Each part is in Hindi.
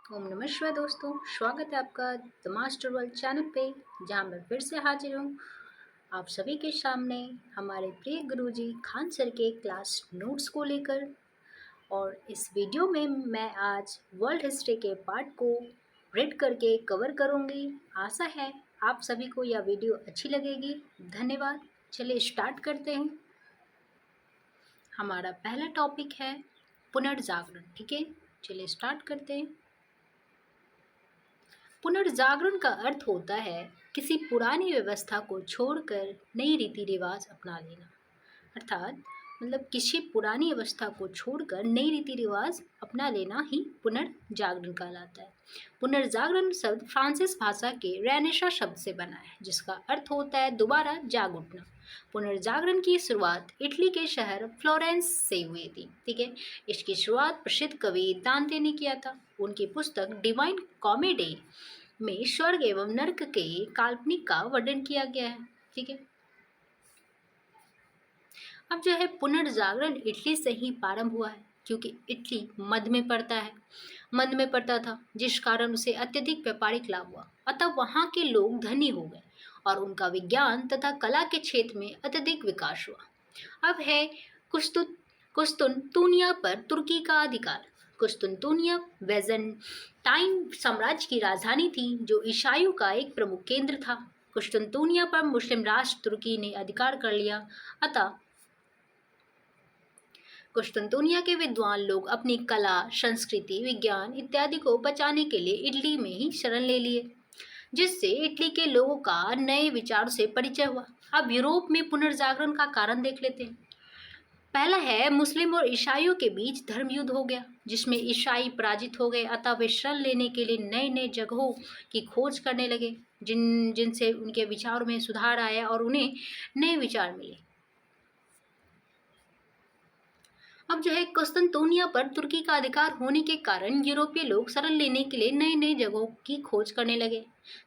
ओम नमः शिवाय दोस्तों, स्वागत है आपका द मास्टर वर्ल्ड चैनल पे, जहाँ मैं फिर से हाजिर हूँ आप सभी के सामने हमारे प्रिय गुरुजी खान सर के क्लास नोट्स को लेकर। और इस वीडियो में मैं आज वर्ल्ड हिस्ट्री के पार्ट को रीड करके कवर करूँगी। आशा है आप सभी को यह वीडियो अच्छी लगेगी। धन्यवाद। चलिए स्टार्ट करते हैं। हमारा पहला टॉपिक है पुनर्जागरण। ठीक है, चलिए स्टार्ट करते हैं। पुनर्जागरण का अर्थ होता है किसी पुरानी व्यवस्था को छोड़कर नई रीति रिवाज अपना लेना। अर्थात किसी पुरानी अवस्था को छोड़कर नई रीति रिवाज अपना लेना ही पुनर्जागरण कहलाता है। पुनर्जागरण शब्द फ्रांसीसी भाषा के रेनेसां शब्द से बना है, जिसका अर्थ होता है दोबारा जाग उठना। पुनर्जागरण की शुरुआत इटली के शहर फ्लोरेंस से हुई थी। ठीक है, इसकी शुरुआत प्रसिद्ध कवि दांते ने किया था। उनकी पुस्तक डिवाइन कॉमेडी में स्वर्ग एवं नर्क के काल्पनिक का वर्णन किया गया है। ठीक है, अब जो है पुनर्जागरण इटली से ही प्रारंभ हुआ है, क्योंकि इटली मध्य में पड़ता था, जिस कारण उसे अत्यधिक व्यापारिक लाभ हुआ। अतः वहाँ के लोग धनी हो गए और उनका विज्ञान तथा कला के क्षेत्र में अत्यधिक विकास हुआ। अब है कुस्तुनतुनिया पर तुर्की का अधिकार। कुस्तुनतुनिया बेज़ंटाइन साम्राज्य की राजधानी थी, जो ईसाइयों का एक प्रमुख केंद्र था। कुस्तुनतुनिया पर मुस्लिम राष्ट्र तुर्की ने अधिकार कर लिया। अतः कुस्तुनतुनिया के विद्वान लोग अपनी कला, संस्कृति, विज्ञान इत्यादि को बचाने के लिए इटली में ही शरण ले लिए, जिससे इटली के लोगों का नए विचारों से परिचय हुआ। अब यूरोप में पुनर्जागरण का कारण देख लेते हैं। पहला है मुस्लिम और ईसाइयों के बीच धर्म युद्ध हो गया, जिसमें ईसाई पराजित हो गए। अतः वे शरण लेने के लिए नए नए जगहों की खोज करने लगे, जिनसे उनके विचारों में सुधार आया और उन्हें नए विचार मिले। अब जो है कुस्तुनतुनिया पर तुर्की का अधिकार होने के कारण यूरोपीय लोग शरण लेने के लिए नई नई जगहों की खोज करने लगे।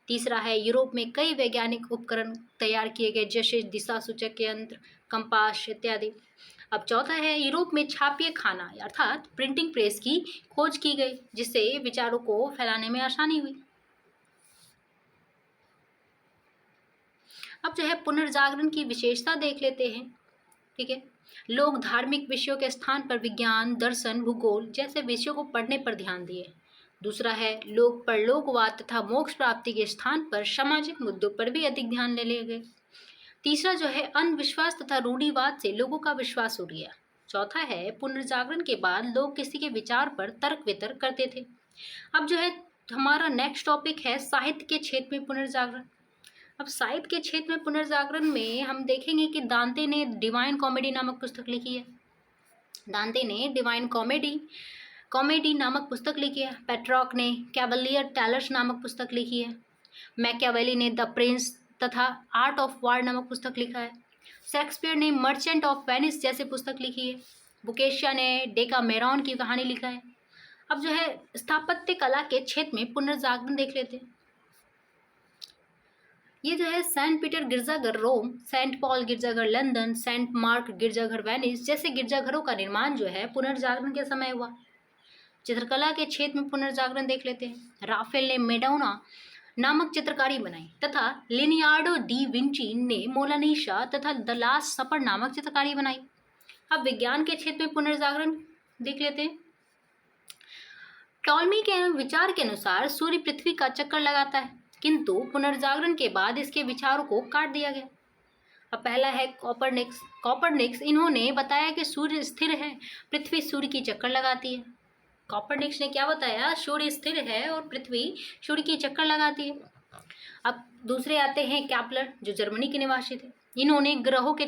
तीसरा है यूरोप में कई वैज्ञानिक उपकरण तैयार किए गए, जैसे दिशा सूचक यंत्र, कंपास इत्यादि। अब चौथा है यूरोप में छापीय खाना अर्थात प्रिंटिंग प्रेस की खोज की गई, जिससे विचारों को फैलाने में आसानी हुई। अब जो है पुनर्जागरण की विशेषता देख लेते हैं। ठीक है, लोग धार्मिक विषयों के स्थान पर विज्ञान, दर्शन, भूगोल जैसे विषयों को पढ़ने पर ध्यान दिए। दूसरा है लोग परलोकवाद तथा मोक्ष प्राप्ति के स्थान पर सामाजिक मुद्दों पर भी अधिक ध्यान देने लगे। तीसरा जो है अंधविश्वास तथा रूढ़िवाद से लोगों का विश्वास उठ गया। चौथा है पुनर्जागरण के बाद लोग किसी के विचार पर तर्क वितर्क करते थे। अब जो है हमारा नेक्स्ट टॉपिक है साहित्य के क्षेत्र में पुनर्जागरण। अब साहित्य के क्षेत्र में पुनर्जागरण में हम देखेंगे कि दांते ने डिवाइन कॉमेडी नामक पुस्तक लिखी है। दांते ने डिवाइन कॉमेडी नामक पुस्तक लिखी है। पेट्रॉक ने कैवलियर टैलर्स नामक पुस्तक लिखी है। मैकियावेली ने द प्रिंस तथा आर्ट ऑफ वार नामक पुस्तक लिखा है। शेक्सपियर ने मर्चेंट ऑफ वेनिस जैसी पुस्तक लिखी है। बुकेशिया ने डेकामेरॉन की कहानी लिखा है। अब जो है स्थापत्य कला के क्षेत्र में पुनर्जागरण देख लेते हैं। ये जो है सेंट पीटर गिरजाघर रोम, सेंट पॉल गिरजाघर लंदन, सेंट मार्क गिरजाघर वेनिस जैसे गिरजाघरों का निर्माण जो है पुनर्जागरण के समय हुआ। चित्रकला के क्षेत्र में पुनर्जागरण देख लेते हैं। राफेल ने मेडोना नामक चित्रकारी बनाई तथा लिनियार्डो डी विंची ने मोनालिसा तथा द लास्ट सपर नामक चित्रकारी बनाई। अब विज्ञान के क्षेत्र में पुनर्जागरण देख लेते हैं। टॉलमी के विचार के अनुसार सूर्य पृथ्वी का चक्कर लगाता है, किंतु पुनर्जागरण के बाद इसके विचारों को काट दिया गया। अब पहला है कॉपरनिक्स इन्होंने बताया कि सूर्य स्थिर है, पृथ्वी सूर्य की चक्कर लगाती है। कॉपरनिक्स ने क्या बताया? सूर्य स्थिर है और पृथ्वी सूर्य की चक्कर लगाती है। अब दूसरे आते हैं कैप्लर, जो जर्मनी के निवासी थे। इन्होंने ग्रहों के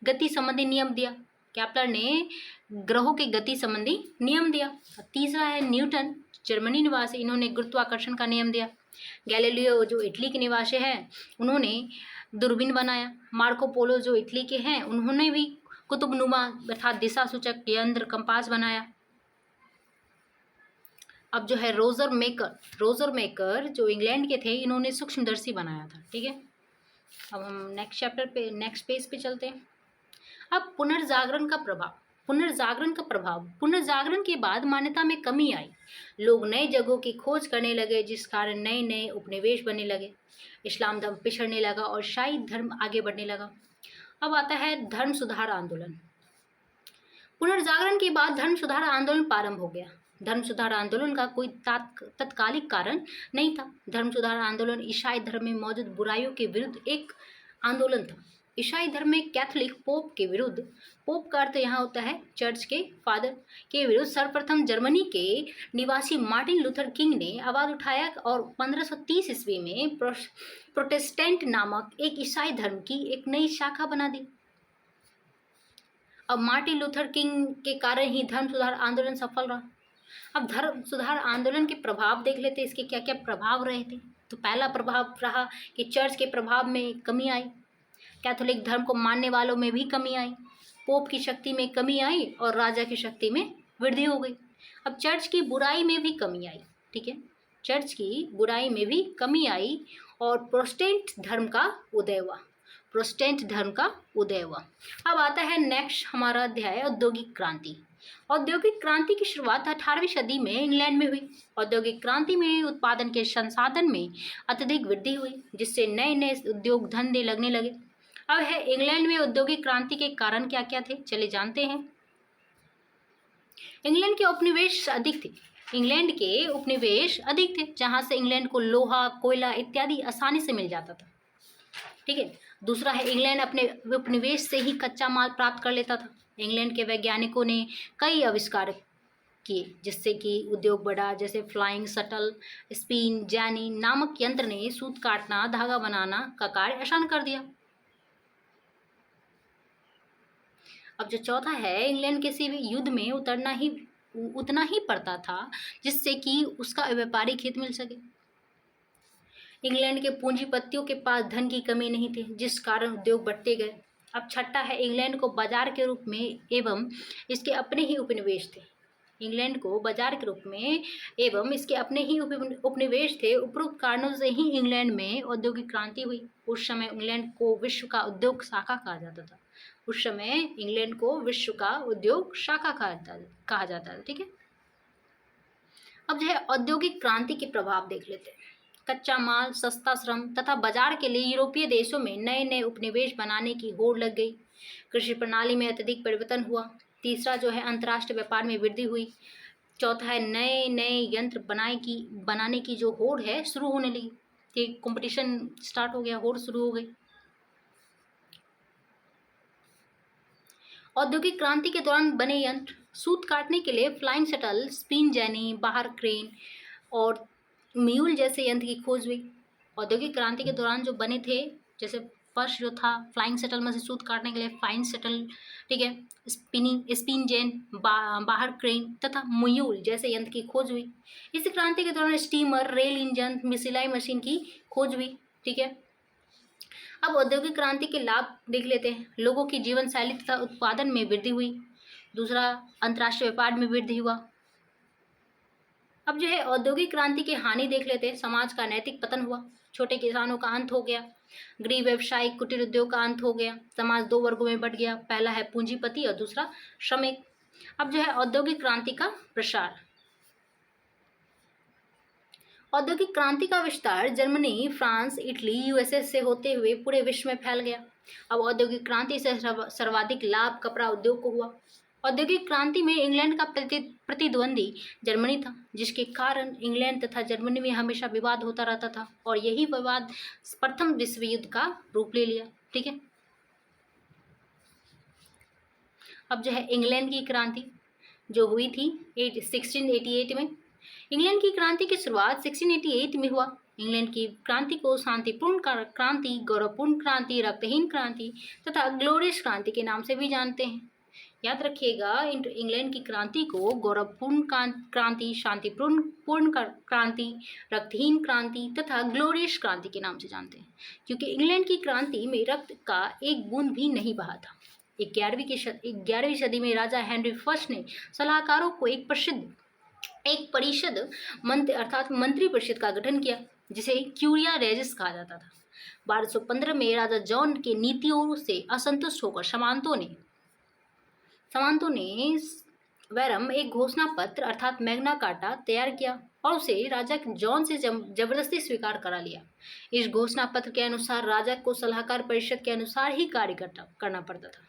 गति संबंधी नियम दिया। कैप्लर ने ग्रहों के गति संबंधी नियम दिया। अब तीसरा है न्यूटन, जर्मनी निवासी, इन्होंने गुरुत्वाकर्षण का नियम दिया। गैलीलियो जो इटली के निवासी हैं, उन्होंने दूरबीन बनाया। मार्को पोलो जो इटली के हैं, उन्होंने भी कुतुबनुमा अर्थात दिशा सूचक यंत्र कंपास बनाया। अब जो है रोजर मेकर जो इंग्लैंड के थे, इन्होंने सूक्ष्मदर्शी बनाया था। ठीक है, अब हम नेक्स्ट पेज पे चलते हैं। अब पुनर्जागरण का प्रभाव। पुनर्जागरण का प्रभाव। पुनर्जागरण के बाद मान्यता में कमी आई। लोग नए जगहों की खोज करने लगे, जिस कारण नए नए उपनिवेश बनने लगे। इस्लाम धर्म पिछड़ने लगा और शाही धर्म आगे बढ़ने लगा। अब आता है धर्म सुधार आंदोलन। पुनर्जागरण के बाद धर्म सुधार आंदोलन प्रारंभ हो गया। धर्म सुधार आंदोलन का कोई तत्कालिक कारण नहीं था। धर्म सुधार आंदोलन ईसाई धर्म में मौजूद बुराइयों के विरुद्ध एक आंदोलन था। ईसाई धर्म में कैथोलिक पोप के विरुद्ध, पोप का अर्थ यहाँ होता है चर्च के फादर, के विरुद्ध सर्वप्रथम जर्मनी के निवासी मार्टिन लूथर किंग ने आवाज उठाया और 1530 ईस्वी में प्रोटेस्टेंट नामक एक ईसाई धर्म की एक नई शाखा बना दी। अब मार्टिन लूथर किंग के कारण ही धर्म सुधार आंदोलन सफल रहा। अब धर्म सुधार आंदोलन के प्रभाव देख लेते, इसके क्या क्या प्रभाव रहे थे। तो पहला प्रभाव रहा कि चर्च के प्रभाव में कमी आई, कैथोलिक धर्म को मानने वालों में भी कमी आई, पोप की शक्ति में कमी आई और राजा की शक्ति में वृद्धि हो गई। अब चर्च की बुराई में भी कमी आई, ठीक है, चर्च की बुराई में भी कमी आई और प्रोटेस्टेंट धर्म का उदय हुआ। प्रोटेस्टेंट धर्म का उदय हुआ। अब आता है नेक्स्ट हमारा अध्याय औद्योगिक क्रांति। औद्योगिक क्रांति की शुरुआत 18वीं सदी में इंग्लैंड में हुई। औद्योगिक क्रांति में उत्पादन के संसाधन में अत्यधिक वृद्धि हुई, जिससे नए नए उद्योग धंधे लगने लगे। अब है इंग्लैंड में औद्योगिक क्रांति के कारण क्या क्या थे, चले जानते हैं। इंग्लैंड के उपनिवेश अधिक थे। इंग्लैंड के उपनिवेश अधिक थे, जहां से इंग्लैंड को लोहा, कोयला इत्यादि आसानी से मिल जाता था, ठीक है। दूसरा है इंग्लैंड अपने उपनिवेश से ही कच्चा माल प्राप्त कर लेता था। इंग्लैंड के वैज्ञानिकों ने कई आविष्कार किए, जिससे कि उद्योग बढ़ा, जैसे फ्लाइंग शटल, स्पिन जैनी नामक यंत्र ने सूत काटना, धागा बनाना का कार्य आसान कर दिया। अब जो चौथा है, इंग्लैंड किसी भी युद्ध में उतना ही पड़ता था जिससे कि उसका व्यापारिक हित मिल सके। इंग्लैंड के पूंजीपतियों के पास धन की कमी नहीं थी, जिस कारण उद्योग बढ़ते गए। अब छठा है, इंग्लैंड को बाजार के रूप में एवं इसके अपने ही उपनिवेश थे। इंग्लैंड को बाजार के रूप में एवं इसके अपने ही उपनिवेश थे। उपरोक्त कारणों से ही इंग्लैंड में औद्योगिक क्रांति हुई। उस समय इंग्लैंड को विश्व का उद्योग शाखा कहा जाता था। उस समय इंग्लैंड को विश्व का उद्योग शाखा कहा जाता था, ठीक है। अब जो है औद्योगिक क्रांति के प्रभाव देख लेते हैं। कच्चा माल, सस्ता श्रम तथा बाजार के लिए यूरोपीय देशों में नए नए उपनिवेश बनाने की होड़ लग गई। कृषि प्रणाली में अत्यधिक परिवर्तन हुआ। तीसरा जो है अंतर्राष्ट्रीय व्यापार में वृद्धि हुई। चौथा है नए नए यंत्र बनाने की जो होड़ है शुरू होने लगी, ठीक, कंपटीशन स्टार्ट हो गया, होड़ शुरू हो गई। औद्योगिक क्रांति के दौरान बने यंत्र, सूत काटने के लिए फ्लाइंग शटल, स्पिन जेनी, बाहर क्रेन और म्यूल जैसे यंत्र की खोज हुई। औद्योगिक क्रांति के दौरान जो बने थे, जैसे फर्स्ट जो था फ्लाइंग शटल में से सूत काटने के लिए फ्लाइंग शटल, ठीक है, स्पिन जेन, बाहर क्रेन तथा म्यूल जैसे यंत्र की खोज हुई। इस क्रांति के दौरान स्टीमर, रेल इंजन, सिलाई मशीन की खोज हुई, ठीक है। अब औद्योगिक क्रांति के लाभ देख लेते हैं। लोगों की जीवन शैली तथा उत्पादन में वृद्धि हुई। दूसरा, अंतर्राष्ट्रीय व्यापार में वृद्धि हुआ। अब जो है औद्योगिक क्रांति की हानि देख लेते हैं। समाज का नैतिक पतन हुआ। छोटे किसानों का अंत हो गया। गृह व्यवसायिक कुटीर उद्योग का अंत हो गया। समाज दो वर्गों में बंट गया, पहला है पूंजीपति और दूसरा श्रमिक। अब जो है औद्योगिक क्रांति का प्रसार। औद्योगिक क्रांति का विस्तार जर्मनी, फ्रांस, इटली, यूएसए से होते हुए पूरे विश्व में फैल गया। अब औद्योगिक क्रांति से सर्वाधिक लाभ कपड़ा उद्योग को हुआ। औद्योगिक क्रांति में इंग्लैंड का प्रतिद्वंदी जर्मनी था, जिसके कारण इंग्लैंड तथा जर्मनी में हमेशा विवाद होता रहता था और यही विवाद प्रथम विश्व युद्ध का रूप ले लिया, ठीक है। अब जो है इंग्लैंड की क्रांति जो हुई थी 1688 में। इंग्लैंड की क्रांति की शुरुआत 1688 में हुआ। इंग्लैंड की क्रांति को शांतिपूर्ण क्रांति, गौरवपूर्ण क्रांति, रक्तहीन क्रांति तथा ग्लोरियस क्रांति के नाम से भी जानते हैं। याद रखिएगा, इंग्लैंड की क्रांति को गौरवपूर्ण क्रांति, शांतिपूर्ण क्रांति, रक्तहीन क्रांति तथा ग्लोरियस क्रांति के नाम से जानते हैं, क्योंकि इंग्लैंड की क्रांति में रक्त का एक बूंद भी नहीं बहा था। 11वीं सदी में राजा हेनरी फर्स्ट ने सलाहकारों को एक परिषद अर्थात मंत्री परिषद का गठन किया, जिसे क्यूरिया रेजिस कहा जाता था। 1215 में राजा जॉन के नीतियों से असंतुष्ट होकर सामंतों ने सामंतों ने वैरम एक घोषणा पत्र अर्थात मैग्ना कार्टा तैयार किया और उसे राजा जॉन से जबरदस्ती स्वीकार करा लिया। इस घोषणा पत्र के अनुसार राजा को सलाहकार परिषद के अनुसार ही कार्य करना पड़ता था।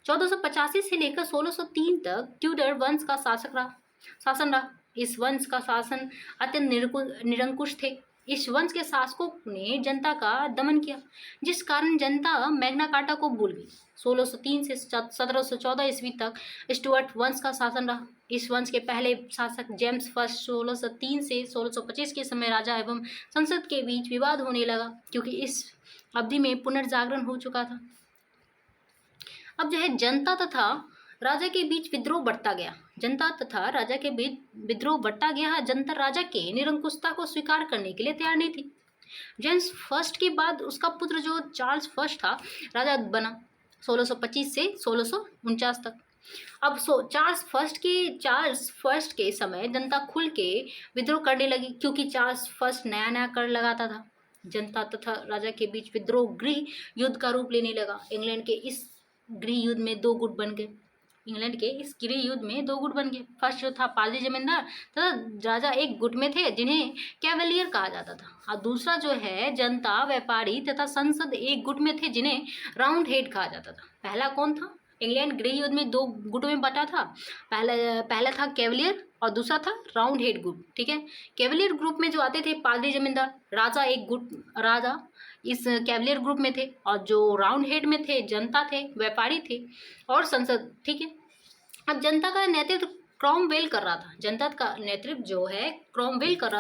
1485 से लेकर 1603 तक ट्यूडर वंश का शासन रहा। इस वंश का शासन अत्यंत निरंकुश थे। इस वंश के शासकों ने जनता का दमन किया, जिस कारण जनता मैग्ना कार्टा को भूल गई। 1603 से 1714 ईस्वी तक स्टुअर्ट वंश का शासन रहा। इस वंश के पहले शासक जेम्स फर्स्ट 1603 से 1625 के समय राजा एवं संसद के बीच विवाद होने लगा, क्योंकि इस अवधि में पुनर्जागरण हो चुका था। अब जो है जनता तथा राजा के बीच विद्रोह बढ़ता गया। जनता राजा के निरंकुशता को स्वीकार करने के लिए तैयार नहीं थी। जेम्स फर्स्ट के बाद उसका पुत्र जो चार्ल्स फर्स्ट था राजा बना 1625 से 1649 तक। अब चार्ल्स फर्स्ट के समय जनता खुल के विद्रोह करने लगी, क्योंकि चार्ल्स फर्स्ट नया नया कर लगाता था। जनता तथा राजा के बीच विद्रोह गृह युद्ध का रूप लेने लगा। इंग्लैंड के इस गृह युद्ध में दो गुट बन गए। फर्स्ट जो था पालजी जमींदार तथा राजा एक गुट में थे जिन्हें कैवलियर कहा जाता था, और दूसरा जो है जनता, व्यापारी तथा संसद एक गुट में थे जिन्हें राउंड हेड कहा जाता था। पहला कौन था? इंग्लैंड गृह युद्ध में दो गुटों में बटा था। पहला था कैवलियर और दूसरा था राउंड हेड ग्रुप। ठीक है, कैवलियर ग्रुप में जो आते थे पालजी जमींदार, राजा इस कैवलियर ग्रुप में थे, और जो राउंड हेड में थे जनता थे, व्यापारी थे और संसद। ठीक है, अब जनता का नेतृत्व क्रॉमवेल कर रहा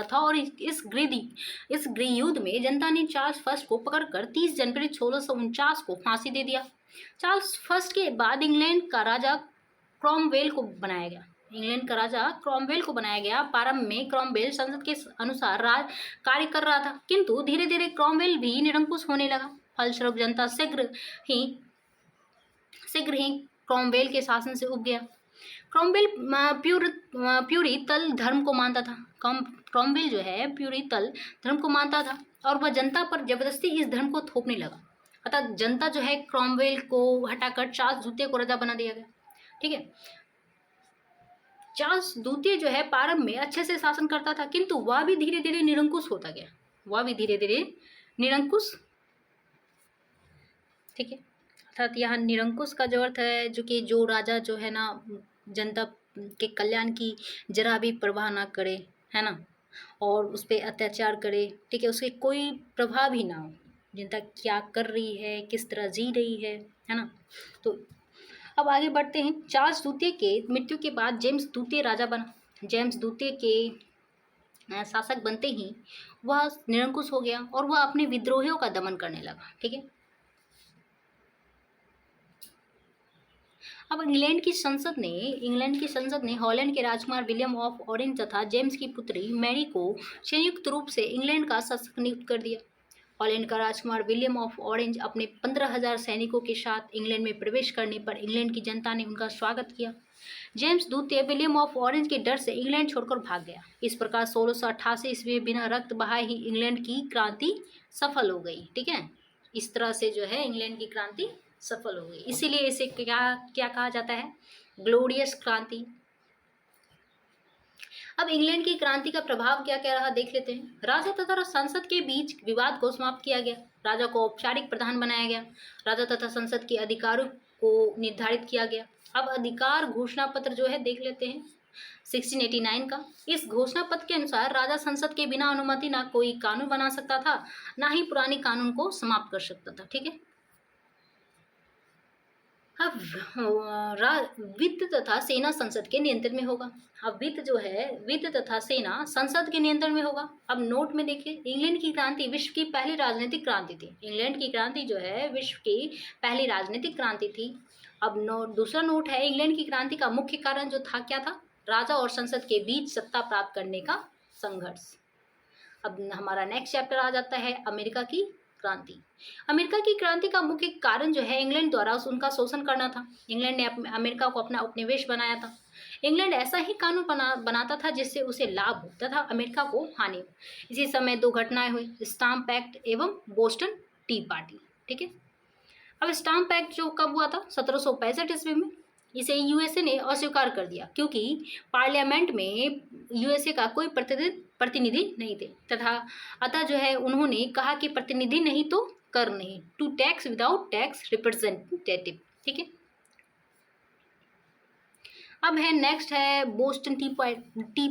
था। और इस गृह युद्ध में जनता ने चार्ल्स फर्स्ट को पकड़कर 30 जनवरी 1649 को फांसी दे दिया। चार्ल्स फर्स्ट के बाद इंग्लैंड का राजा क्रॉमवेल को बनाया गया। प्रारंभ में क्रॉमवेल संसद के अनुसार कार्य कर रहा था, किंतु धीरे धीरे क्रॉमवेल भी निरंकुश होने लगा। फलस्वरूप जनता शीघ्र ही क्रॉमवेल के शासन से उब गया। क्रॉमवेल प्यूरितल धर्म को मानता था। क्रॉमवेल जो है प्यूरितल धर्म को मानता था और वह जनता पर जबरदस्ती इस धर्म को थोपने लगा। अतः जनता जो है क्रॉमवेल को हटाकर चार्ल्स द्वितीय को राजा बना दिया गया। ठीक है, चार्ल्स द्वितीय जो है प्रारंभ में अच्छे से शासन करता था, किंतु वह भी धीरे धीरे निरंकुश होता गया। ठीक है, अर्थात यहाँ निरंकुश का जो अर्थ है जो राजा जो है ना जनता के कल्याण की जरा भी परवाह ना करे, है ना, और उस पर अत्याचार करे। ठीक है, उसके कोई प्रभाव ही ना हो, जनता क्या कर रही है, किस तरह जी रही है ना। तो अब आगे बढ़ते हैं। चार्ल्स द्वितीय के मृत्यु के बाद जेम्स द्वितीय राजा बना। जेम्स द्वितीय के शासक बनते ही वह निरंकुश हो गया और वह अपने विद्रोहियों का दमन करने लगा। ठीक है, अब इंग्लैंड की संसद ने हॉलैंड के राजकुमार विलियम ऑफ ऑरेंज तथा जेम्स की पुत्री मैरी को संयुक्त रूप से इंग्लैंड का शासक नियुक्त कर दिया। हॉलैंड का राजकुमार विलियम ऑफ ऑरेंज अपने 15,000 सैनिकों के साथ इंग्लैंड में प्रवेश करने पर इंग्लैंड की जनता ने उनका स्वागत किया। जेम्स द्वितीय विलियम ऑफ ऑरेंज के डर से इंग्लैंड छोड़कर भाग गया। इस प्रकार 1688 ईस्वी में बिना रक्त बहाए ही इंग्लैंड की क्रांति सफल हो गई। ठीक है, इस तरह से जो है इंग्लैंड की क्रांति सफल हो गई। इसीलिए इसे क्या कहा जाता है? ग्लोरियस क्रांति। अब इंग्लैंड की क्रांति का प्रभाव क्या क्या रहा देख लेते हैं। राजा तथा संसद के बीच विवाद को समाप्त किया गया। राजा को औपचारिक प्रधान बनाया गया। राजा तथा संसद के अधिकारों को निर्धारित किया गया। अब अधिकार घोषणा पत्र जो है देख लेते हैं 1689 का। इस घोषणा पत्र के अनुसार राजा संसद के बिना अनुमति ना कोई कानून बना सकता था, ना ही पुरानी कानून को समाप्त कर सकता था। ठीक है, अब वित्त तथा सेना संसद के नियंत्रण में होगा। अब वित्त तथा सेना संसद के नियंत्रण में होगा। अब नोट में देखिए, इंग्लैंड की क्रांति विश्व की पहली राजनीतिक क्रांति थी। इंग्लैंड की क्रांति जो है विश्व की पहली राजनीतिक क्रांति थी। अब दूसरा नोट है, इंग्लैंड की क्रांति का मुख्य कारण जो था क्या था? राजा और संसद के बीच सत्ता प्राप्त करने का संघर्ष। अब हमारा नेक्स्ट चैप्टर आ जाता है अमेरिका की क्रांति। अमेरिका की क्रांति का मुख्य कारण जो है इंग्लैंड द्वारा उनका शोषण करना था। इंग्लैंड ने अमेरिका को अपना उपनिवेश बनाया था। इंग्लैंड ऐसा ही कानून बनाता था जिससे उसे लाभ हो तथा अमेरिका को हानि हो। इसी समय दो घटनाएं हुई, स्टाम्प एक्ट एवं बोस्टन टी पार्टी। ठीक है, अब स्टाम्प एक्ट जो कब हुआ था? 1765 ईस्वी में। इसे यूएसए ने अस्वीकार कर दिया क्योंकि पार्लियामेंट में यूएसए का कोई प्रतिनिधि नहीं थे तथा अतः जो है उन्होंने कहा कि प्रतिनिधि नहीं तो कर नहीं, to tax without tax representative. ठीक है, अब है नेक्स्ट है बोस्टन टी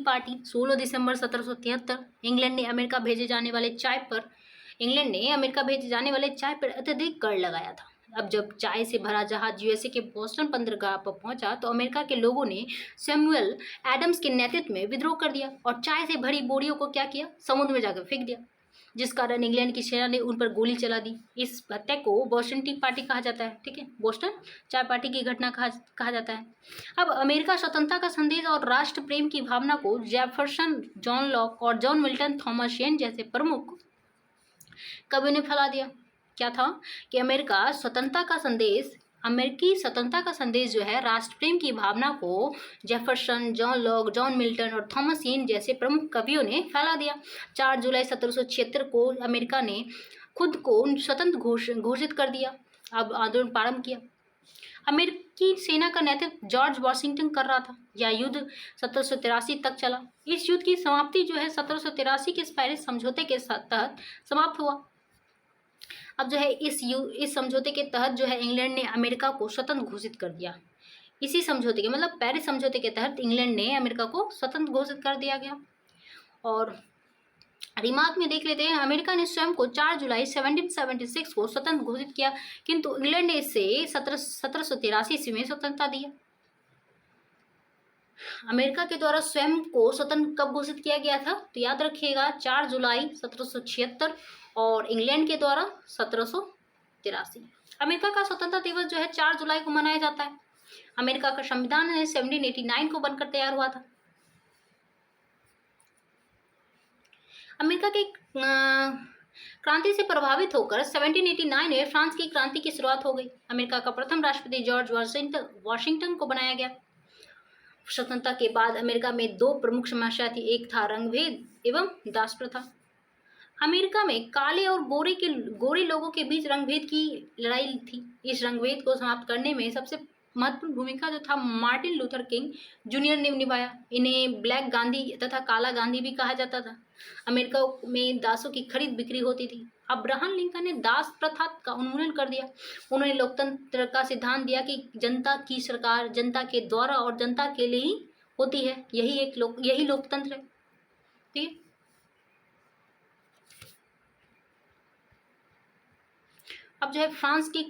पार्टी। 16 दिसंबर 1773 इंग्लैंड ने अमेरिका भेजे जाने वाले चाय पर अत्यधिक कर लगाया था। अब जब चाय से भरा जहाज यूएसए के बोस्टन बंदरगाह पर पहुंचा तो अमेरिका के लोगों ने सैमुअल एडम्स के नेतृत्व में विद्रोह कर दिया और चाय से भरी बोरियों को क्या किया, समुद्र में जाकर फेंक दिया, जिस कारण इंग्लैंड की सेना ने उन पर गोली चला दी। इस हत्या को बोस्टन टी पार्टी कहा जाता है। ठीक है, बोस्टन चाय पार्टी की घटना कहा जाता है। अब अमेरिका स्वतंत्रता का संदेश और राष्ट्र प्रेम की भावना को जेफरसन, जॉन लॉक और जॉन मिल्टन थॉमस शेन जैसे प्रमुख कवियों ने फैला दिया। क्या था कि अमेरिकी स्वतंत्रता का संदेश जो है राष्ट्र प्रेम की भावना को Jefferson, John Locke, John Milton और थॉमस शेन जैसे प्रमुख कवियों ने फैला दिया। 4 जुलाई 1776 को अमेरिका ने खुद को स्वतंत्र घोषित कर दिया। अब आंदोलन प्रारंभ किया। अमेरिकी सेना का नेतृत्व जॉर्ज वॉशिंगटन कर रहा था। यह युद्ध 1783 तक चला। इस युद्ध की समाप्ति जो है 1783 के पेरिस समझौते के तहत समाप्त हुआ। अब जो है इस समझौते के तहत जो है इंग्लैंड ने अमेरिका को स्वतंत्र घोषित कर दिया। इसी समझौते के मतलब पेरिस समझौते के तहत इंग्लैंड ने अमेरिका को स्वतंत्र घोषित कर दिया गया। और रिमार्क में देख लेते हैं, अमेरिका ने स्वयं को 4 जुलाई 1776 को स्वतंत्र घोषित किया, किंतु इंग्लैंड ने इसे 1783 ईस्वी में स्वतंत्रता दी। अमेरिका के द्वारा स्वयं को स्वतंत्र कब घोषित किया गया था, तो याद रखिएगा 4 जुलाई 1776 और इंग्लैंड के द्वारा 1783। अमेरिका का स्वतंत्रता दिवस जो है 4 जुलाई को मनाया जाता है। अमेरिका का संविधान 1789 को बनकर तैयार हुआ था। अमेरिका के क्रांति से प्रभावित होकर 1789 में फ्रांस की क्रांति की शुरुआत हो गई। अमेरिका का प्रथम राष्ट्रपति जॉर्ज वॉशिंगटन को बनाया गया। स्वतंत्रता के बाद अमेरिका में 2 प्रमुख समस्या थी, एक था रंगभेद एवं दास प्रथा। अमेरिका में काले और गोरे लोगों के बीच रंगभेद की लड़ाई थी। इस रंगभेद को समाप्त करने में सबसे महत्वपूर्ण भूमिका जो था मार्टिन लूथर किंग जूनियर ने निभाया। इन्हें ब्लैक गांधी तथा काला गांधी भी कहा जाता था। अमेरिका में दासों की खरीद बिक्री होती थी। अब्राहम लिंकन ने दास प्रथा का उन्मूलन कर दिया। उन्होंने लोकतंत्र का सिद्धांत दिया कि जनता की सरकार जनता के द्वारा और जनता के लिए ही होती है। यही लोकतंत्र है। ठीक है, अब जो है फ्रांस की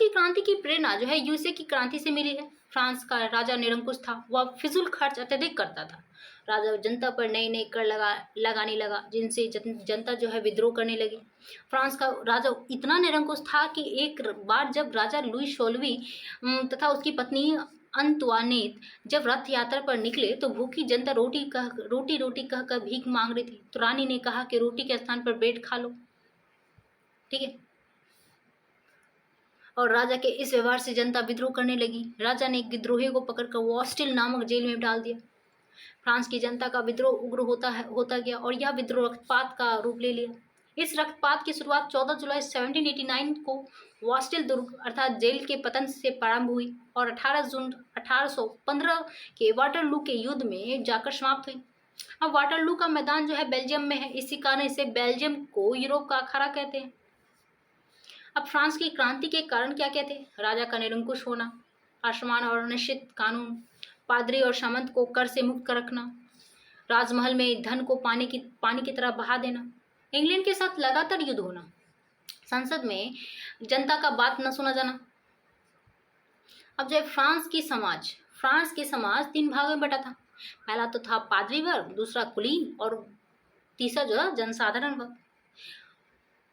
क्रांति की प्रेरणा जो है यूएसए की क्रांति से मिली है। फ्रांस का राजा निरंकुश था, वह फिजूल खर्च अत्यधिक करता था। राजा जनता पर नए कर लगाने लगा, जिनसे जनता जो है विद्रोह करने लगी। फ्रांस का राजा इतना निरंकुश था कि एक बार जब राजा लुई 16वीं तथा उसकी पत्नी अंतुआनेत जब रथ यात्रा पर निकले तो भूखी जनता रोटी कहकर भीख मांग रही थी। तो रानी ने कहा कि रोटी के स्थान पर ब्रेड खा लो। ठीक है, और राजा के इस व्यवहार से जनता विद्रोह करने लगी। राजा ने एक विद्रोही को पकड़कर वॉस्टिल नामक जेल में डाल दिया। फ्रांस की जनता का विद्रोह उग्र होता गया और यह विद्रोह रक्तपात का रूप ले लिया। इस रक्तपात की शुरुआत 14 जुलाई 1789 को वॉस्टिल दुर्ग अर्थात जेल के पतन से प्रारंभ हुई और 18 जून 1815 के वाटरलू के युद्ध में जाकर समाप्त हुई। अब वाटरलू का मैदान जो है बेल्जियम में है, इसी कारण इसे बेल्जियम को यूरोप का अखाड़ा कहते हैं। अब फ्रांस की क्रांति के कारण क्या क्या थे? राजा का निरंकुश होना, असमान और अनिश्चित कानून, पादरी और सामंत को कर से मुक्त कर रखना, राजमहल में धन को पानी की तरह बहा देना, इंग्लैंड के साथ लगातार युद्ध होना, संसद में जनता का बात न सुना जाना। अब जो है फ्रांस की समाज 3 भागों में बटा था। पहला तो था पादरी वर्ग, दूसरा कुलीन और तीसरा जो है जनसाधारण वर्ग।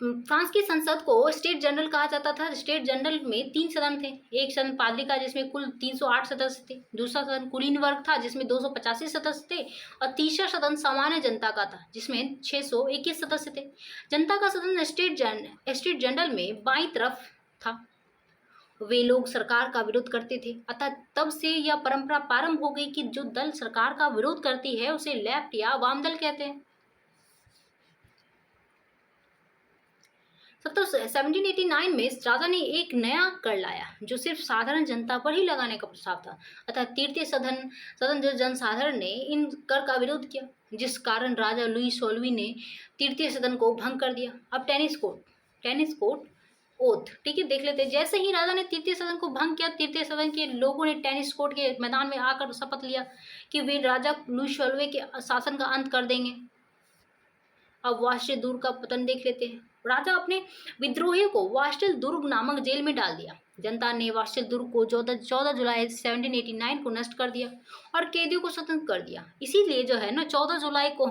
फ्रांस की संसद को स्टेट जनरल कहा जाता था। स्टेट जनरल में 3 सदन थे। एक सदन पादरी का जिसमें कुल 308 सदस्य थे, दूसरा सदन कुलीन वर्ग था जिसमें 285 सदस्य थे और तीसरा सदन सामान्य जनता का था जिसमें 621 सदस्य थे। जनता का सदन स्टेट जनरल में बाईं तरफ था। वे लोग सरकार का विरोध करते थे, अतः तब से यह परंपरा प्रारंभ हो गई कि जो दल सरकार का विरोध करती है उसे लेफ्ट या वाम दल कहते हैं। तो 1789 में राजा ने एक नया कर लाया जो सिर्फ साधारण जनता पर ही लगाने का प्रस्ताव था, अतः तृतीय सदन सदन जो जनसाधारण ने इन कर का विरोध किया, जिस कारण राजा लुई 16वीं ने तृतीय सदन को भंग कर दिया। अब टेनिस कोर्ट ओथ, ठीक है, देख लेते हैं। जैसे ही राजा ने तृतीय सदन को भंग किया, तृतीय सदन के लोगों ने टेनिस कोर्ट के मैदान में आकर शपथ लिया कि वे राजा लुई 16वें के शासन का अंत कर देंगे। अब वास्टिल दुर्ग का पतन देख लेते हैं। राजा अपने विद्रोहियों को वास्टिल दुर्ग नामक जेल में डाल दिया। जनता ने वास्टिल दुर्ग को 14 जुलाई 1789 को नष्ट कर दिया और कैदियों को स्वतंत्र कर दिया। इसीलिए जो है ना 14 जुलाई को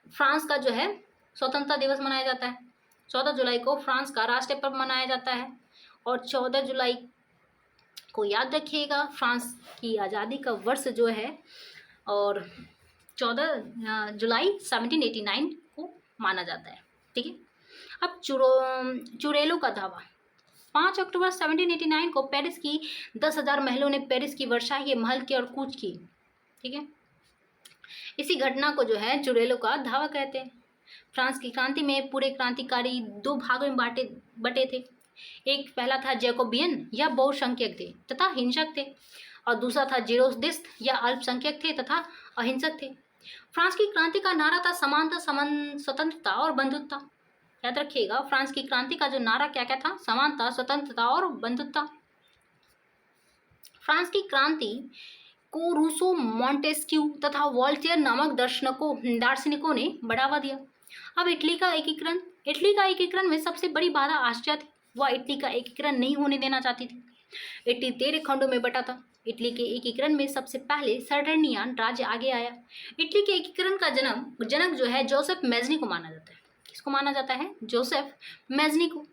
फ्रांस का जो है स्वतंत्रता दिवस मनाया जाता है। 14 जुलाई को फ्रांस का राष्ट्रीय पर्व मनाया जाता है और 14 जुलाई को याद रखिएगा फ्रांस की आज़ादी का वर्ष जो है, और 14 जुलाई 1789 को माना जाता है, ठीक है। अब चुरेलो का धावा। 5 अक्टूबर 1789 को पेरिस की 10,000 महिलाओं ने पेरिस की वर्षाई महल की ओर कूच की, ठीक है। इसी घटना को जो है चुरेलो का धावा कहते हैं। फ्रांस की क्रांति में पूरे क्रांतिकारी 2 भागों में बटे थे। एक पहला था जैकोबियन या बहुसंख्यक थे तथा हिंसक थे, और दूसरा था जीरोदिस्ट या अल्पसंख्यक थे तथा अहिंसक थे। फ्रांस की क्रांति का नारा था समानता, स्वतंत्रता और बंधुत्वता। याद रखिएगा, फ्रांस की क्रांति का जो नारा क्या क्या था? समानता, स्वतंत्रता और बंधुत्वता। फ्रांस की क्रांति को रूसो, मॉन्टेस्क्यू तथा वॉल्टेयर नामक दार्शनिकों ने बढ़ावा दिया। अब इटली का एकीकरण में सबसे बड़ी बाधा ऑस्ट्रिया थी। वह इटली का एकीकरण नहीं होने देना चाहती थी। इटली 13 खंडों में बटा था। इटली के एकीकरण में सबसे पहले सर्डिनियन राज्य आगे आया। इटली के एकीकरण का जनक जो है जोसेफ मेज़नी को माना जाता है। किसको माना जाता है? जोसेफ मेज़नी को।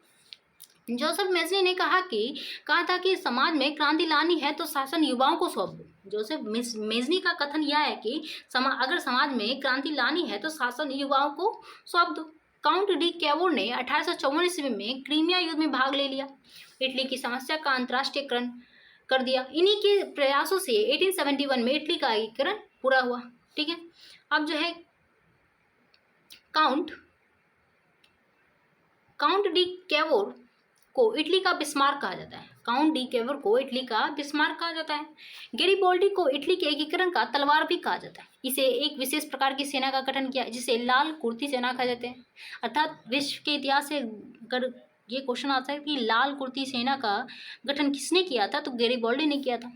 जोसेफ मेज़नी ने कहा था कि समाज में क्रांति लानी है तो शासन युवाओं को सौंप दो। जोसेफ मेज़नी का कथन यह है कि अगर समाज में क्रांति लानी है तो शासन युवाओं को सौंप दो। काउंट डी कैवोर ने 1854 ईस्वी में क्रीमिया युद्ध में भाग ले लिया। इटली की समस्या का अंतर्राष्ट्रीयकरण कर दिया। इन्हीं के प्रयासों से 1871 में इटली का एकीकरण पूरा हुआ, ठीक है। अब जो है काउंट डी कैवोर को इटली का बिस्मार्क कहा जाता है। काउंट डी कैवोर को इटली का बिस्मार्क कहा जाता है। गैरिबाल्डी को इटली के एकीकरण का तलवार भी कहा जाता है। इसे एक विशेष प्रकार की सेना का गठन किया जिसे लाल कुर्ती सेना कहा जाते हैं। अर्थात विश्व के इतिहास से अगर ये क्वेश्चन आता है कि लाल कुर्ती सेना का गठन किसने किया था, तो गैरिबाल्डी ने किया था,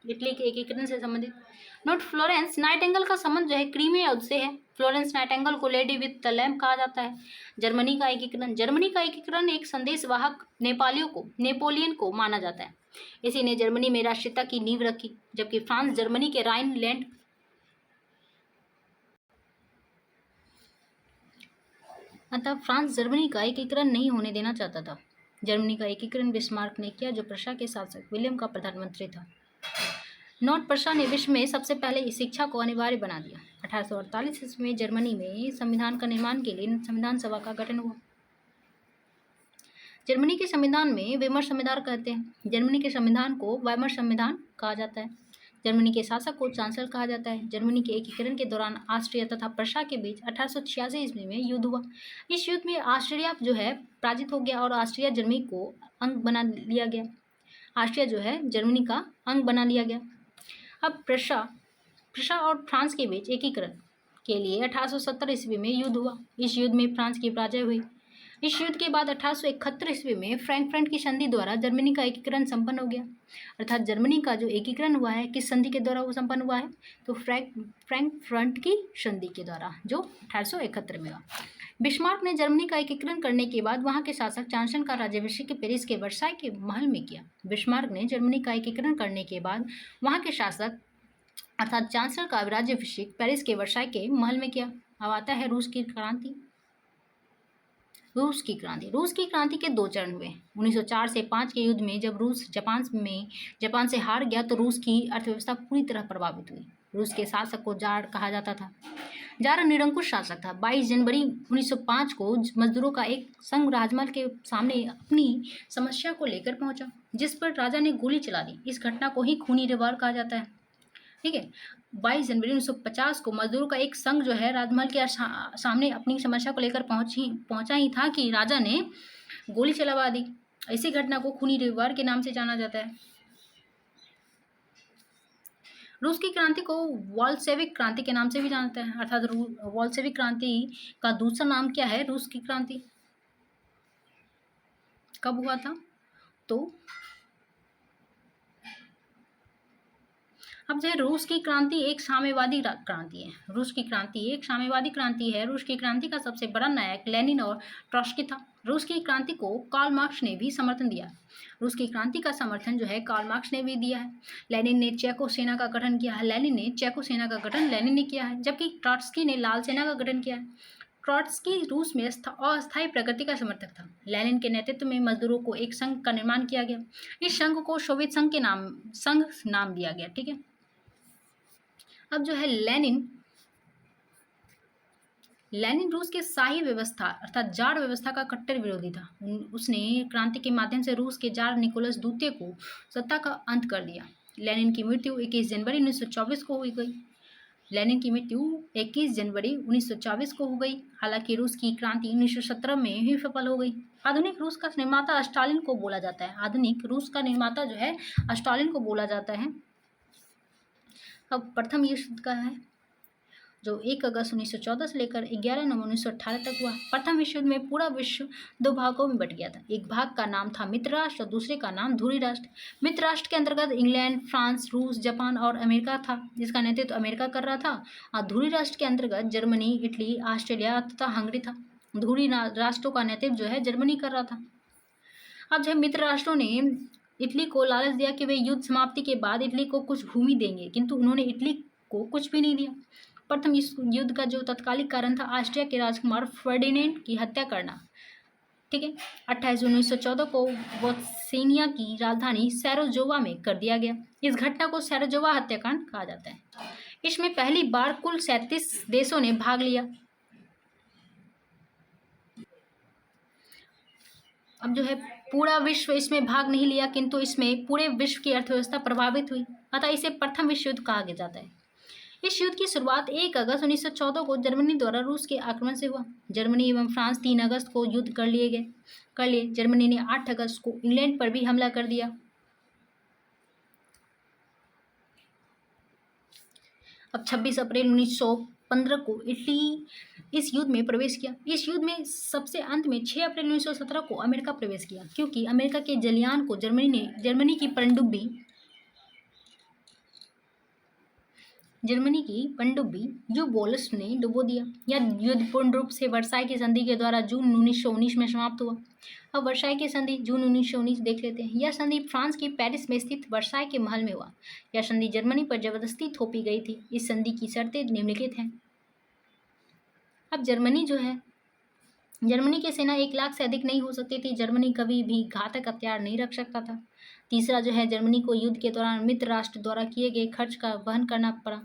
इटली के एकीकरण से संबंधित। नोट, फ्लोरेंस नाइटिंगेल का संबंध जो है क्रीमिया युद्ध से है। फ्लोरेंस नाइटिंगेल को लेडी विथ द लैम्प कहा जाता है। जर्मनी का एकीकरण एक संदेशवाहक नेपोलियन को माना जाता है। इसी ने जर्मनी में राष्ट्रीयता की नींव रखी, जबकि फ्रांस जर्मनी के राइनलैंड फ्रांस जर्मनी का एकीकरण नहीं होने देना चाहता था। जर्मनी का एकीकरण बिस्मार्क ने किया, जो प्रशा के शासक विलियम का प्रधानमंत्री था। नॉर्थ प्रशा ने विश्व में सबसे पहले इस शिक्षा को अनिवार्य बना दिया। 1848 ईस्वी में जर्मनी में संविधान का निर्माण के लिए संविधान सभा का गठन हुआ। जर्मनी के संविधान में वेमर संविधान कहते हैं। जर्मनी के संविधान को वेमर संविधान कहा जाता है। जर्मनी के शासक को चांसलर कहा जाता है। जर्मनी के एकीकरण के दौरान ऑस्ट्रिया तथा प्रशा के बीच 1886 ईस्वी में युद्ध हुआ। इस युद्ध में ऑस्ट्रिया जो है पराजित हो गया और ऑस्ट्रिया जर्मनी को अंग बना लिया गया। ऑस्ट्रिया जो है जर्मनी का अंग बना लिया गया। अब प्रशा और फ्रांस के बीच एकीकरण के लिए 1870 ईस्वी में युद्ध हुआ। इस युद्ध में फ्रांस की पराजय हुई। इस युद्ध के बाद 1871 ईस्वी में फ्रैंकफर्ट की संधि द्वारा जर्मनी का एकीकरण संपन्न हो गया। अर्थात जर्मनी का जो एकीकरण हुआ है किस संधि के द्वारा वो संपन्न हुआ है, तो फ्रैंकफर्ट की संधि के द्वारा, जो 1871 में हुआ। बिस्मार्क ने जर्मनी का एकीकरण करने के बाद वहां के शासक चांसलर का राज्याभिषेक पेरिस के वर्साई के महल में किया। बिस्मार्क ने जर्मनी का एकीकरण करने के बाद वहां के शासक अर्थात चांसलर का राज्याभिषेक पेरिस के वर्साई के महल में किया। अब आता है रूस की क्रांति। रूस की क्रांति के 2 चरण हुए। 1904 से 5 के युद्ध में जब रूस जापान से हार गया तो रूस की अर्थव्यवस्था पूरी तरह प्रभावित हुई। रूस के शासक को जार कहा जाता था। जार निरंकुश शासक था। 22 जनवरी 1905 को मजदूरों का एक संघ राजमहल के सामने अपनी समस्या को लेकर पहुंचा, जिस पर राजा ने गोली चला दी। इस घटना को ही खूनी रिवार कहा जाता है, ठीक है। 22 जनवरी 1950 को मजदूरों का एक संघ जो है राजमहल के सामने अपनी समस्या को लेकर पहुंचा ही था कि राजा ने गोली चलावा दी। ऐसी घटना को खूनी रविवार के नाम से जाना जाता है। रूस की क्रांति को वॉल्शेविक क्रांति के नाम से भी जानते हैं, अर्थात वॉल्शेविक क्रांति का दूसरा नाम क्या है? रूस की क्रांति। कब हुआ था? तो अब जो है रूस की क्रांति एक साम्यवादी क्रांति है। रूस की क्रांति एक साम्यवादी क्रांति है। रूस की क्रांति का सबसे बड़ा नायक लेनिन और ट्रॉट्स्की था। रूस की क्रांति को कार्ल मार्क्स ने भी समर्थन दिया। रूस की क्रांति का समर्थन जो है कार्ल मार्क्स ने भी दिया है। लेनिन ने चेको सेना का गठन किया है। लेनिन ने किया है, जबकि ट्रॉट्स्की ने लाल सेना का गठन किया है। ट्रॉट्स्की रूस में अस्थायी प्रगति का समर्थक था। लेनिन के नेतृत्व में मजदूरों को एक संघ का निर्माण किया गया। इस संघ को सोवियत संघ नाम दिया गया। ठीक है। अब जो है लेनिन रूस के शाही व्यवस्था अर्थात जार व्यवस्था का कट्टर विरोधी था। उसने क्रांति के माध्यम से रूस के जार निकोलस द्वितीय को सत्ता का अंत कर दिया। लेनिन की मृत्यु 21 जनवरी 1924 को हुई गई। को हो गई। हालांकि रूस की क्रांति 1917 में ही सफल हो गई। आधुनिक रूस का निर्माता स्टालिन को बोला जाता है। आधुनिक रूस का निर्माता जो है स्टालिन को बोला जाता है। अब प्रथम विश्व का है जो 1 अगस्त 1914 से लेकर 11 नवंबर 1918 तक हुआ। प्रथम विश्व युद्ध में पूरा विश्व दो भागों में बट गया था। एक भाग का नाम था मित्र राष्ट्र और दूसरे का नाम धुरी राष्ट्र। मित्र राष्ट्र के अंतर्गत इंग्लैंड, फ्रांस, रूस, जापान और अमेरिका था, जिसका नेतृत्व अमेरिका कर रहा था। और धुरी राष्ट्र के अंतर्गत जर्मनी, इटली, ऑस्ट्रेलिया तथा हंगरी था। धुरी राष्ट्रों का नेतृत्व जो है जर्मनी कर रहा था। अब जो मित्र राष्ट्रों ने इटली को लालच दिया कि वे युद्ध समाप्ति के बाद इटली को कुछ भूमि देंगे, किंतु उन्होंने इटली को कुछ भी नहीं दिया। प्रथम युद्ध का जो तत्कालिक कारण था ऑस्ट्रिया के राजकुमार फर्डिनेंड की हत्या करना। ठीक है। 28 जून 1914 को बोस्निया की राजधानी सैराजेवो में कर दिया गया। इस घटना को सैराजेवो हत्याकांड कहा जाता है। इसमें पहली बार कुल 37 देशों ने भाग लिया। अब जो है पूरा विश्व इसमें भाग नहीं लिया, किंतु इसमें पूरे विश्व की अर्थव्यवस्था प्रभावित हुई, अतः इसे प्रथम विश्व युद्ध कहा जाता है। इस युद्ध की शुरुआत 1 अगस्त 1914 को जर्मनी द्वारा रूस के आक्रमण से हुआ। जर्मनी एवं फ्रांस 3 अगस्त को युद्ध कर लिए। जर्मनी ने 8 अगस्त को इंग्लैंड पर भी हमला कर दिया। अब 26 अप्रैल 1915 को इटली इस युद्ध में प्रवेश किया। इस युद्ध में सबसे अंत में 6 अप्रैल 1917 को अमेरिका प्रवेश किया, क्योंकि अमेरिका के जलियान को जर्मनी की पनडुब्बी यू-बोल्स ने डुबो दिया। यह युद्ध पूर्ण रूप से वर्साई की संधि के द्वारा जून 1919 में समाप्त हुआ। अब वर्साई की संधि जून 1919 देख लेते हैं। यह संधि फ्रांस की पेरिस में स्थित वर्साई के महल में हुआ। यह संधि जर्मनी पर जबरदस्ती थोपी गई थी। इस संधि की शर्तें निम्नलिखित हैं। अब जर्मनी की सेना 1 लाख से अधिक नहीं हो सकती थी। जर्मनी कभी भी घातक हथियार नहीं रख सकता था। तीसरा जो है जर्मनी को युद्ध के दौरान मित्र राष्ट्र द्वारा किए गए खर्च का वहन करना पड़ा।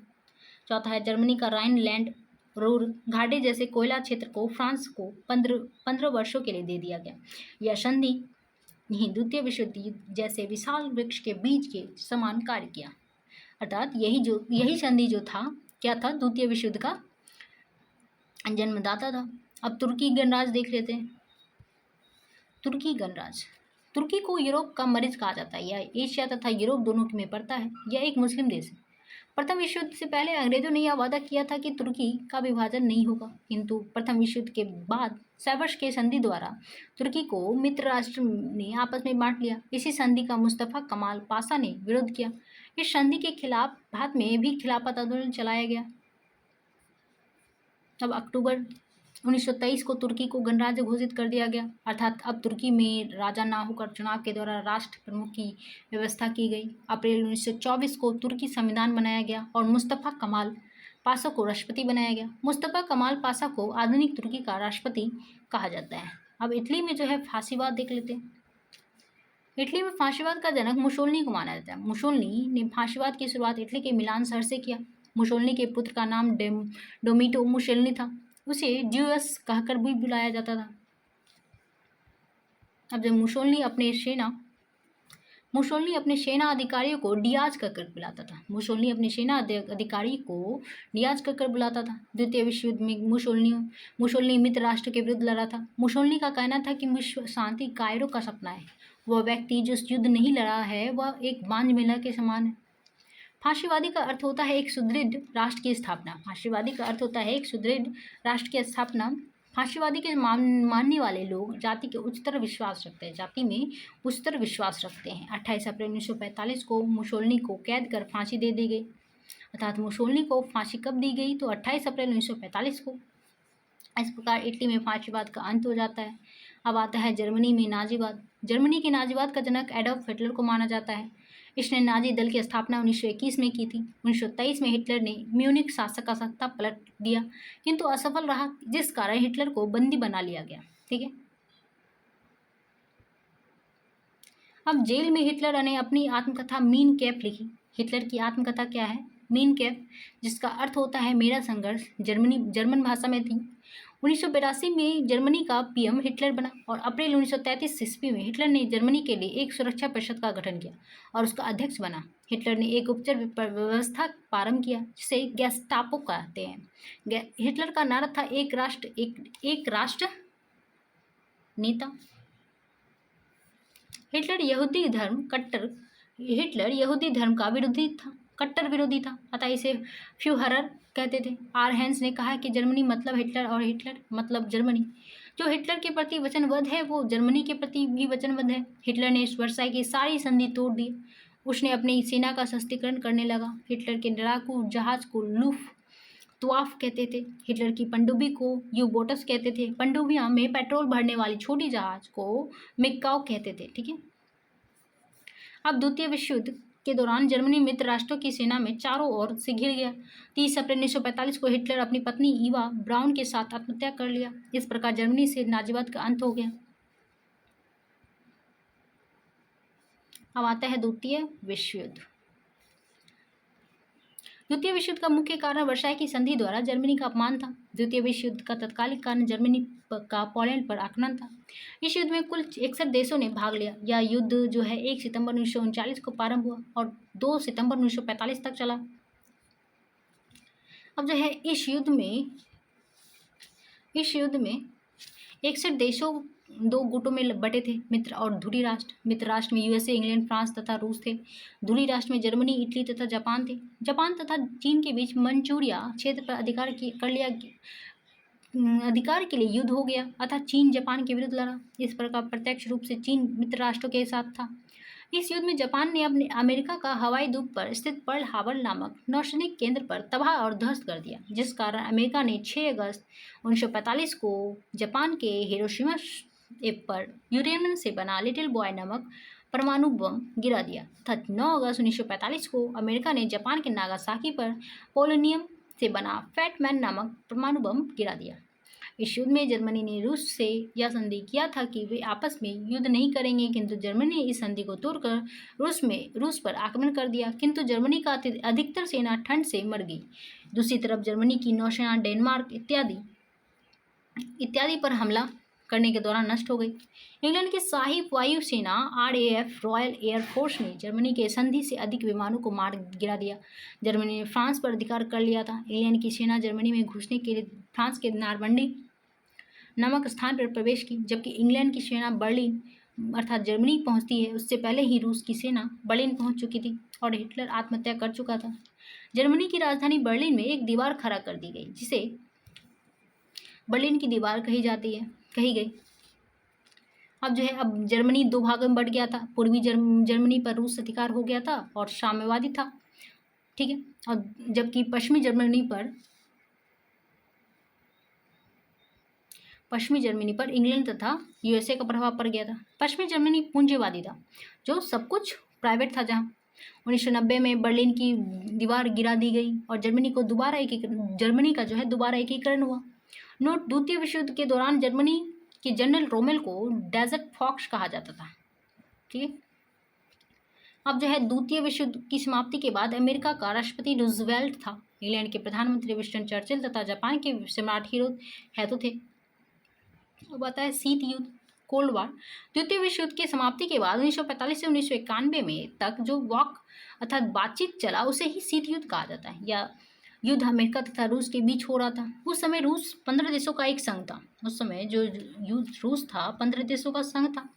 चौथा है जर्मनी का राइन-लैंड रूर घाटी जैसे कोयला क्षेत्र को फ्रांस को 15 वर्षों के लिए दे दिया गया। यह संधि ही द्वितीय विश्व युद्ध जैसे विशाल वृक्ष के बीज के समान कार्य किया। अर्थात यही संधि जो था क्या था, द्वितीय विश्व युद्ध का जन्मदाता था। अब तुर्की गणराज्य देख लेते हैं। तुर्की गणराज्य, तुर्की को यूरोप का मरीज कहा जाता है। यह एशिया तथा यूरोप दोनों में पड़ता है। यह एक मुस्लिम देश है। प्रथम विश्व युद्ध से पहले अंग्रेजों ने यह वादा किया था कि तुर्की का विभाजन नहीं होगा, किंतु प्रथम विश्व युद्ध के बाद सेवर्स के संधि द्वारा तुर्की को मित्र राष्ट्र ने आपस में बांट लिया। इसी संधि का मुस्तफा कमाल पाशा ने विरोध किया। इस संधि के खिलाफ भारत में भी खिलाफत आंदोलन चलाया गया। अब अक्टूबर 1923 को तुर्की को गणराज्य घोषित कर दिया गया, अर्थात अब तुर्की में राजा ना होकर चुनाव के द्वारा राष्ट्र प्रमुख की व्यवस्था की गई। अप्रैल 1924 को तुर्की संविधान बनाया गया और मुस्तफा कमाल पाशा को राष्ट्रपति बनाया गया। मुस्तफा कमाल पाशा को आधुनिक तुर्की का राष्ट्रपति कहा जाता है। अब इटली में जो है फांसीवाद देख लेते हैं। इटली में फांसीवाद का जनक मुसोलिनी को माना जाता है। मुसोलिनी ने फांसीवाद की शुरुआत इटली के मिलान शहर से किया। मुसोलिनी के पुत्र का नाम डोमिटो मुसोलिनी था। उसे ड्यूस कहकर भी बुलाया जाता था। अब जब मुसोलिनी मुसोलिनी अपने सेना अधिकारियों को डियाज कर बुलाता था। मुसोलिनी अपने सेना अधिकारी को डियाज कर बुलाता था। द्वितीय विश्व युद्ध में मुसोलिनी मित्र राष्ट्र के विरुद्ध लड़ा था। मुसोलिनी का कहना था कि विश्व शांति कायरो का सपना है। वह व्यक्ति जो युद्ध नहीं लड़ा है वह एक बांझ महिला के समान है। फांसीवादी का अर्थ होता है एक सुदृढ़ राष्ट्र की स्थापना। फांसीवादी का अर्थ होता है एक सुदृढ़ राष्ट्र की स्थापना। फांसीवादी के मानने वाले लोग जाति के उच्चतर विश्वास रखते हैं, जाति में उच्चतर विश्वास रखते हैं। 28 अप्रैल 1945 को मुसोलिनी को कैद कर फांसी दे दी गई। अर्थात मुसोलिनी को फांसी कब दी गई? तो 28 अप्रैल 1945 को। इस प्रकार इटली में फांसीवाद का अंत हो जाता है। अब आता है जर्मनी में नाजीवाद। जर्मनी के नाजीवाद का जनक एडोल्फ हिटलर को माना जाता है। इसने नाजी दल की स्थापना 1921 में की थी। 1923 में हिटलर ने म्यूनिख शासक का सत्ता पलट दिया, किंतु असफल रहा, जिस कारण हिटलर को बंदी बना लिया गया। ठीक है। अब जेल में हिटलर ने अपनी आत्मकथा मीन कैम्प लिखी। हिटलर की आत्मकथा क्या है? मीन कैम्प, जिसका अर्थ होता है मेरा संघर्ष, जर्मन भाषा में थी। 1982 में जर्मनी का पीएम हिटलर बना और अप्रैल 1933 ईस्वी में हिटलर ने जर्मनी के लिए एक सुरक्षा परिषद का गठन किया और उसका अध्यक्ष बना। हिटलर ने एक उपचार व्यवस्था प्रारंभ किया जिसे गेस्टापो कहते हैं। हिटलर का नारा था एक राष्ट्र नेता। हिटलर यहूदी धर्म का विरोधी था, कट्टर विरोधी था, अतः इसे फ्यूहरर कहते थे। आर हेंस ने कहा कि जर्मनी मतलब हिटलर और हिटलर मतलब जर्मनी। जो हिटलर के प्रति वचनबद्ध है वो जर्मनी के प्रति भी वचनबद्ध है। हिटलर ने वर्साई की सारी संधि तोड़ दी। उसने अपनी सेना का सशक्तिकरण करने लगा। हिटलर के लड़ाकू जहाज को लुफ्तवाफ कहते थे। हिटलर की पनडुब्बी को यू बोट्स कहते थे। पनडुब्बियां में पेट्रोल भरने वाली छोटी जहाज को मिक्काओ कहते थे। ठीक है। अब द्वितीय विश्व युद्ध के दौरान जर्मनी मित्र राष्ट्रों की सेना में चारों ओर से घिर गया। 30 अप्रैल 1945 को हिटलर अपनी पत्नी ईवा ब्राउन के साथ आत्महत्या कर लिया। इस प्रकार जर्मनी से नाजीवाद का अंत हो गया। अब आता है द्वितीय विश्व युद्ध। द्वितीय विश्व युद्ध का मुख्य कारण वर्साई की संधि द्वारा जर्मनी का अपमान था। द्वितीय विश्व युद्ध का तत्कालिक कारण जर्मनी का पोलैंड पर आक्रमण था। इस युद्ध में कुल 61 देशों ने भाग लिया। यह युद्ध जो है 1 सितंबर 1939 को प्रारंभ हुआ और 2 सितंबर 1945 तक चला। अब जो है इस युद्ध में 61 देशों 2 गुटों में बटे थे, मित्र और धुरी राष्ट्र। मित्र राष्ट्र में यूएसए, इंग्लैंड, फ्रांस तथा रूस थे। धुरी राष्ट्र में जर्मनी, इटली तथा जापान थे। जापान तथा चीन के बीच मंचूरिया क्षेत्र पर अधिकार के लिए युद्ध हो गया, अतः चीन जापान के विरुद्ध लड़ा। इस प्रकार प्रत्यक्ष रूप से चीन मित्र राष्ट्रों के साथ था। इस युद्ध में जापान ने अपने अमेरिका का हवाई द्वीप पर स्थित पर्ल हार्बर नामक नौसैनिक केंद्र पर तबाह और ध्वस्त कर दिया, जिस कारण अमेरिका ने 6 अगस्त 1945 को जापान के हिरोशिमा पर यूरेनियम से बना लिटिल बॉय नामक परमाणु बम गिरा दिया तथा 9 अगस्त 1945 को अमेरिका ने जापान के नागासाकी पर पोलोनियम से बना फैट मैन नामक परमाणु बम गिरा दिया। इस युद्ध में जर्मनी ने रूस से यह संधि किया था कि वे आपस में युद्ध नहीं करेंगे, किंतु जर्मनी ने इस संधि को तोड़कर रूस पर आक्रमण कर दिया, किंतु जर्मनी का अधिकतर सेना ठंड से मर गई। दूसरी तरफ जर्मनी की नौसेना डेनमार्क इत्यादि पर हमला करने के दौरान नष्ट हो गई। इंग्लैंड की शाही वायु सेना RAF रॉयल एयर फोर्स ने जर्मनी के संधि से अधिक विमानों को मार गिरा दिया। जर्मनी ने फ्रांस पर अधिकार कर लिया था। इंग्लैंड की सेना जर्मनी में घुसने के लिए फ्रांस के नारमंडी नामक स्थान पर प्रवेश की, जबकि इंग्लैंड की सेना बर्लिन अर्थात जर्मनी पहुंचती है उससे पहले ही रूस की सेना बर्लिन पहुंच चुकी थी और हिटलर आत्महत्या कर चुका था। जर्मनी की राजधानी बर्लिन में एक दीवार खड़ा कर दी गई, जिसे बर्लिन की दीवार कही गई। अब जो है अब जर्मनी 2 भागों में बढ़ गया था। पूर्वी जर्मनी पर रूस अधिकार हो गया था और साम्यवादी था। ठीक है। और जबकि पश्चिमी जर्मनी पर इंग्लैंड तथा यूएसए का प्रभाव पड़ गया था। पश्चिमी जर्मनी पूंजीवादी था, जो सब कुछ प्राइवेट था। जहाँ 1990 में बर्लिन की दीवार गिरा दी गई और जर्मनी का जो है दोबारा एकीकरण हुआ। नोट: द्वितीय विश्व युद्ध के दौरान जर्मनी के जनरल रोमेल को डेजर्ट फॉक्स कहा जाता था। ठीक है। अब जो है द्वितीय विश्व युद्ध की समाप्ति के बाद अमेरिका का राष्ट्रपति रूजवेल्ट था। इंग्लैंड के प्रधानमंत्री विंस्टन चर्चिल तथा जापान के सम्राट हिरोहितो थे। अब आता है शीत युद्ध। Cold war. द्वितीय विश्व युद्ध की समाप्ति के बाद 1945 से 1991 में तक जो वॉक अर्थात बातचीत चला उसे ही शीत युद्ध कहा जाता है। या युद्ध अमेरिका तथा रूस के बीच हो रहा था। उस समय रूस 15 देशों का एक संघ था। उस समय जो युद्ध रूस था 15 देशों का संघ था,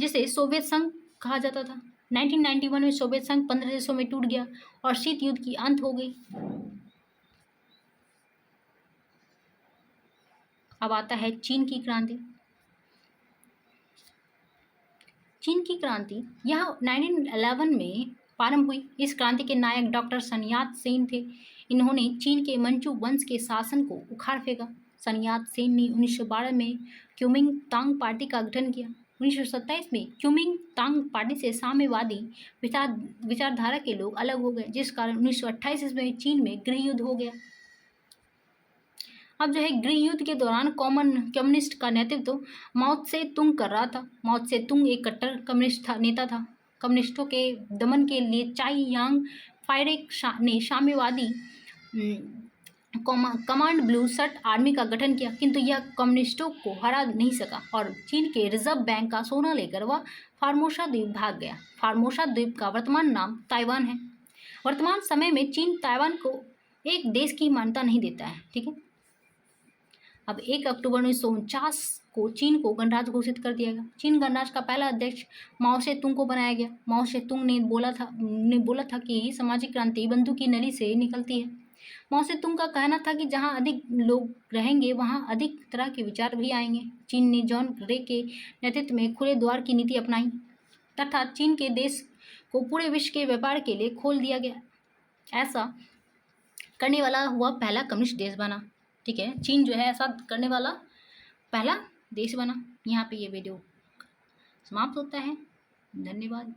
जिसे सोवियत संघ कहा जाता था। 1991 में सोवियत संघ 15 देशों में टूट गया और शीत युद्ध की अंत हो गई। अब आता है चीन की क्रांति। चीन की क्रांति यह 1911 में प्रारंभ हुई। इस क्रांति के नायक डॉक्टर सन यात सेन थे। इन्होंने चीन के मंचू वंश के शासन को उखाड़ फेंका। सन यात सेन ने 1912 में क्यूमिंतांग पार्टी का गठन किया। 1927 में क्यूमिंतांग पार्टी से साम्यवादी विचारधारा के लोग अलग हो गए, जिस कारण 1928 में चीन में गृह युद्ध हो गया। अब जो है गृह युद्ध के दौरान कम्युनिस्ट का नेतृत्व माओ से तुंग कर रहा था। माओ से तुंग एक कट्टर कम्युनिस्ट नेता था। कम्युनिस्टों के दमन के लिए चाई यांग फायरेक ने साम्यवादी कमांड ब्लू शर्ट आर्मी का गठन किया, किंतु यह कम्युनिस्टों को हरा नहीं सका और चीन के रिजर्व बैंक का सोना लेकर वह फार्मोसा द्वीप भाग गया। फार्मोसा द्वीप का वर्तमान नाम ताइवान है। वर्तमान समय में चीन ताइवान को एक देश की मान्यता नहीं देता है। ठीक है। अब 1 अक्टूबर 1949 को चीन को गणराज्य घोषित कर दिया गया। चीन गणराज्य का पहला अध्यक्ष माओ से तुंग को बनाया गया। माओ से तुंग ने बोला था कि सामाजिक क्रांति बंदूक की नली से निकलती है। माओ से तुंग का कहना था कि जहां अधिक लोग रहेंगे वहां अधिक तरह के विचार भी आएंगे। चीन ने जॉन रे के नेतृत्व में खुले द्वार की नीति अपनाई तथा चीन के देश को पूरे विश्व के व्यापार के लिए खोल दिया गया। ऐसा करने वाला हुआ पहला कम्युनिस्ट देश बना। ठीक है, चीन जो है ऐसा करने वाला पहला देश बना। यहाँ पे ये वीडियो समाप्त होता है। धन्यवाद।